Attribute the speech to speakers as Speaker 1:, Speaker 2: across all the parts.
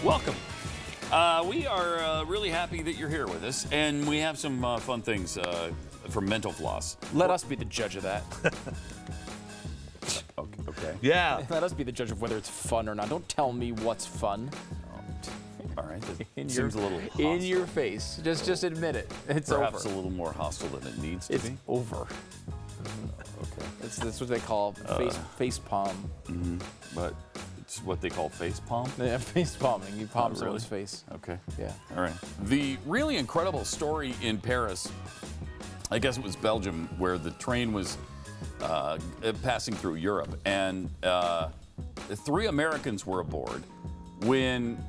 Speaker 1: Welcome. We are really happy that you're here with us, and we have some fun things for Mental Floss.
Speaker 2: Let us be the judge of that.
Speaker 1: Okay.
Speaker 3: Yeah.
Speaker 2: Let us be the judge of whether it's fun or not. Don't tell me what's fun.
Speaker 1: All right.
Speaker 2: In
Speaker 1: Seems a little hostile.
Speaker 2: in your face. Just admit it. It's
Speaker 1: Perhaps
Speaker 2: over.
Speaker 1: a little more hostile than it needs to
Speaker 2: It's
Speaker 1: be.
Speaker 2: over.
Speaker 1: Okay.
Speaker 2: That's what they call face palm.
Speaker 1: But it's what they call face palm.
Speaker 2: Yeah, face palming. You palm someone's
Speaker 1: really?
Speaker 2: face.
Speaker 1: Okay.
Speaker 2: Yeah.
Speaker 1: All right. The really incredible story in Paris, I guess it was Belgium, where the train was passing through Europe, and 3 Americans were aboard when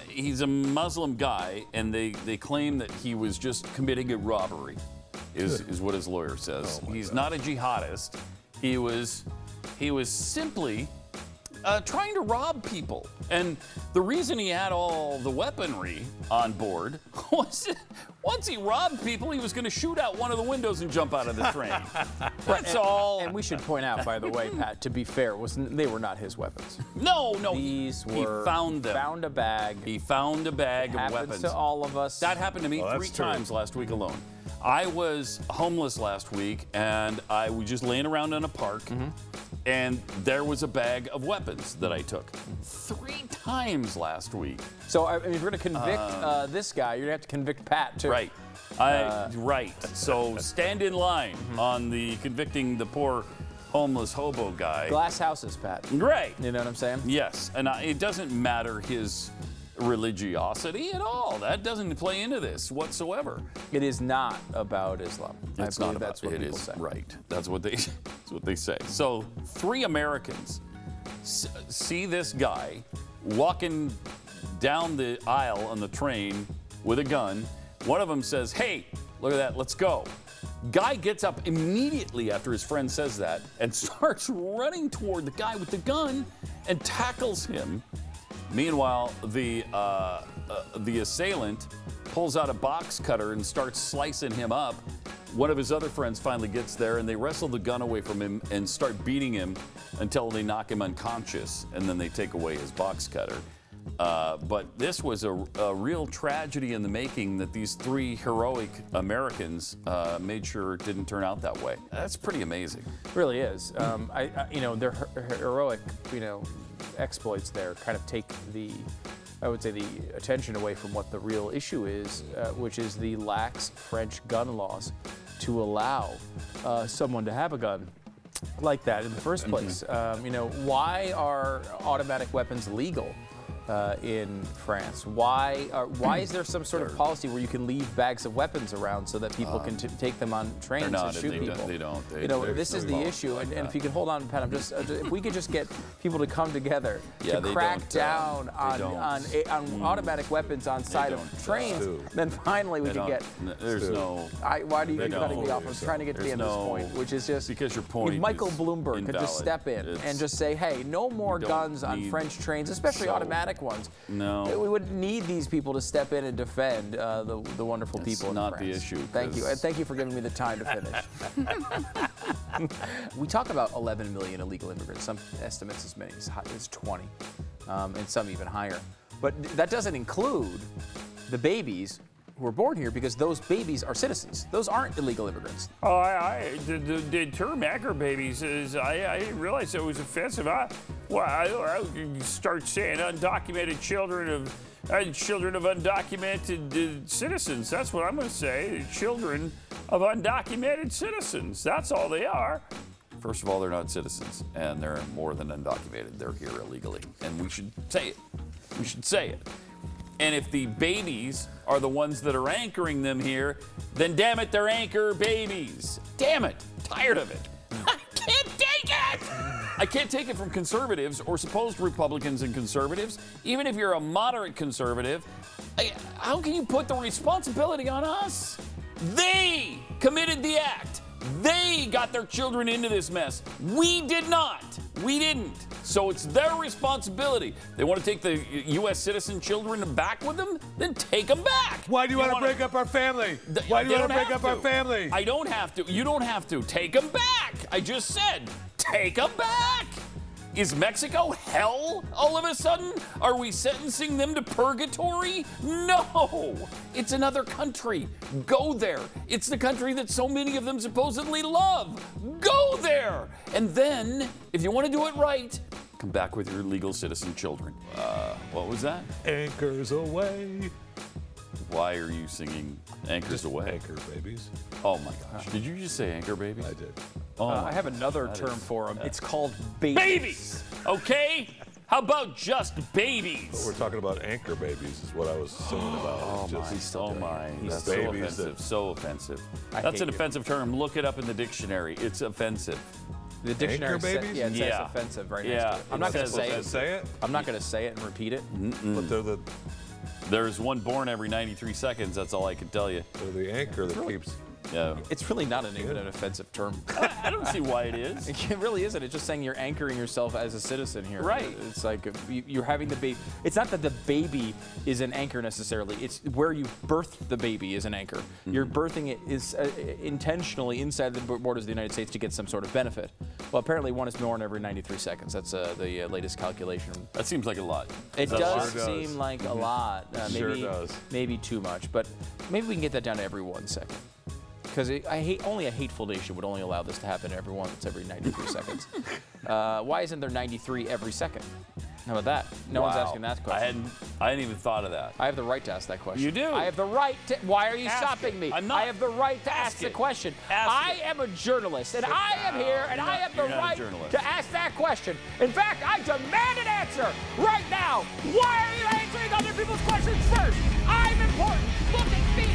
Speaker 1: he's a Muslim guy, and they claim that he was just committing a robbery, is what his lawyer says. He's not a jihadist. He was simply trying to rob people. And the reason he had all the weaponry on board was once he robbed people, he was going to shoot out one of the windows and jump out of the train. That's all.
Speaker 2: And we should point out, by the way, Pat, to be fair, they were not his weapons.
Speaker 1: No.
Speaker 2: These
Speaker 1: he
Speaker 2: were.
Speaker 1: found them.
Speaker 2: Found a bag.
Speaker 1: He found a bag of
Speaker 2: Happens
Speaker 1: weapons.
Speaker 2: to all of us.
Speaker 1: That happened to me 3 times last week alone. I was homeless last week, and I was just laying around in a park, and there was a bag of weapons that I took 3 times last week.
Speaker 2: So, I mean, if you're going to convict this guy, you're going to have to convict Pat, too.
Speaker 1: Right. Right. So stand in line on the convicting the poor homeless hobo guy.
Speaker 2: Glass houses, Pat.
Speaker 1: Right.
Speaker 2: You know what I'm saying?
Speaker 1: Yes. And it doesn't matter his religiosity at all. That doesn't play into this whatsoever.
Speaker 2: It is not about Islam.
Speaker 1: It's
Speaker 2: I
Speaker 1: not
Speaker 2: believe
Speaker 1: about
Speaker 2: that's what
Speaker 1: it
Speaker 2: people
Speaker 1: is
Speaker 2: say.
Speaker 1: right. That's what they say. So 3 Americans see this guy walking down the aisle on the train with a gun. One of them says, "Hey, look at that, let's go." Guy gets up immediately after his friend says that and starts running toward the guy with the gun and tackles him. Meanwhile, the assailant pulls out a box cutter and starts slicing him up. One of his other friends finally gets there, and they wrestle the gun away from him and start beating him until they knock him unconscious, and then they take away his box cutter. But this was a real tragedy in the making that these 3 heroic Americans made sure it didn't turn out that way. That's pretty amazing.
Speaker 2: It really is. Their heroic, exploits there kind of take the attention away from what the real issue is, which is the lax French gun laws to allow someone to have a gun like that in the first place. Why are automatic weapons legal in France? Why is there some sort of policy where you can leave bags of weapons around so that people can take them on trains and shoot people?
Speaker 1: They don't.
Speaker 2: This is the issue, and if you can hold on, Pat, if we could just get people to come together to crack down on automatic weapons on side of trains, then finally we can get.
Speaker 1: There's no.
Speaker 2: Why do you keep cutting me off? I'm trying to get to the end of this point, which is just
Speaker 1: because your point.
Speaker 2: If Michael
Speaker 1: is
Speaker 2: Bloomberg could just step in and just say, "Hey, no more guns on French trains, especially automatic ones."
Speaker 1: No.
Speaker 2: We wouldn't need these people to step in and defend the wonderful people in France.
Speaker 1: That's not the issue.
Speaker 2: Thank you. And thank you for giving me the time to finish. We talk about 11 million illegal immigrants. Some estimates as many as 20, and some even higher. But that doesn't include the babies who were born here, because those babies are citizens. Those aren't illegal immigrants.
Speaker 4: The term "agger babies" is, I didn't realize it was offensive. I start saying undocumented children of undocumented citizens. That's what I'm going to say. Children of undocumented citizens. That's all they are.
Speaker 1: First of all, they're not citizens, and they're more than undocumented. They're here illegally, and we should say it. We should say it. And if the babies are the ones that are anchoring them here, then damn it, they're anchor babies. Damn it. Tired of it. I can't take it. I can't take it from conservatives or supposed Republicans and conservatives. Even if you're a moderate conservative, how can you put the responsibility on us? They committed the act. They got their children into this mess. We did not. We didn't. So it's their responsibility. They want to take the U.S. citizen children back with them? Then take them back.
Speaker 3: Why do you want to break up our family? Why do you want to break up our family?
Speaker 1: I don't have to. You don't have to. Take them back. I just said, take them back. Is Mexico hell all of a sudden? Are we sentencing them to purgatory? No! It's another country. Go there. It's the country that so many of them supposedly love. Go there! And then, if you want to do it right, come back with your legal citizen children. What was that?
Speaker 3: Anchors away.
Speaker 1: Why are you singing Anchors Away?
Speaker 3: Anchor babies.
Speaker 1: Oh my gosh. Did you just say anchor babies?
Speaker 3: I did.
Speaker 1: Oh,
Speaker 2: I have another term for them. It's called babies.
Speaker 1: babies! Okay? How about just babies?
Speaker 3: We're talking about anchor babies is what I was singing about.
Speaker 1: Oh
Speaker 3: Just-
Speaker 1: my. That's
Speaker 3: Babies
Speaker 1: so offensive.
Speaker 3: that-
Speaker 1: So offensive.
Speaker 2: I
Speaker 1: That's
Speaker 2: hate
Speaker 1: an
Speaker 2: you.
Speaker 1: offensive term. Look it up in the dictionary. It's offensive.
Speaker 2: The dictionary
Speaker 3: Anchor
Speaker 2: says,
Speaker 3: babies?
Speaker 2: yeah, it says
Speaker 1: Yeah.
Speaker 2: offensive right
Speaker 1: Yeah,
Speaker 2: next to it. I'm not
Speaker 1: it
Speaker 2: going to
Speaker 1: says
Speaker 2: say
Speaker 3: Does it say it?
Speaker 2: I'm not going to say it and repeat it.
Speaker 3: But they're
Speaker 1: There's one born every 93 seconds. That's all I can tell you.
Speaker 3: the anchor that keeps.
Speaker 1: Yeah.
Speaker 2: It's really not even an offensive term.
Speaker 1: I don't see why it is.
Speaker 2: It really isn't. It's just saying you're anchoring yourself as a citizen here.
Speaker 1: Right.
Speaker 2: It's like you're having the baby. It's not that the baby is an anchor necessarily. It's where you birthed the baby is an anchor. You're birthing it is intentionally inside the borders of the United States to get some sort of benefit. Well, apparently one is born every 93 seconds. That's the latest calculation.
Speaker 1: That seems like a lot.
Speaker 2: It
Speaker 1: Is that a
Speaker 2: does
Speaker 1: lot?
Speaker 2: seem like a lot.
Speaker 3: Sure
Speaker 2: Maybe,
Speaker 3: does.
Speaker 2: maybe too much, but maybe we can get that down to every 1 second. Because only a hateful nation would only allow this to happen every 93 seconds. Why isn't there 93 every second? How about that? No one's
Speaker 1: Wow.
Speaker 2: asking that question.
Speaker 1: I hadn't even thought of that.
Speaker 2: I have the right to ask that question.
Speaker 1: You do.
Speaker 2: I have the right to. Why are you
Speaker 1: Ask
Speaker 2: stopping
Speaker 1: it.
Speaker 2: me?
Speaker 1: I'm not.
Speaker 2: I have the right to ask the
Speaker 1: it.
Speaker 2: question.
Speaker 1: Ask
Speaker 2: I
Speaker 1: it.
Speaker 2: am a journalist, and I am here, and I have the
Speaker 1: You're not a
Speaker 2: right
Speaker 1: journalist.
Speaker 2: to ask that question. In fact, I demand an answer right now. Why are you answering other people's questions first? I'm important. Look at me.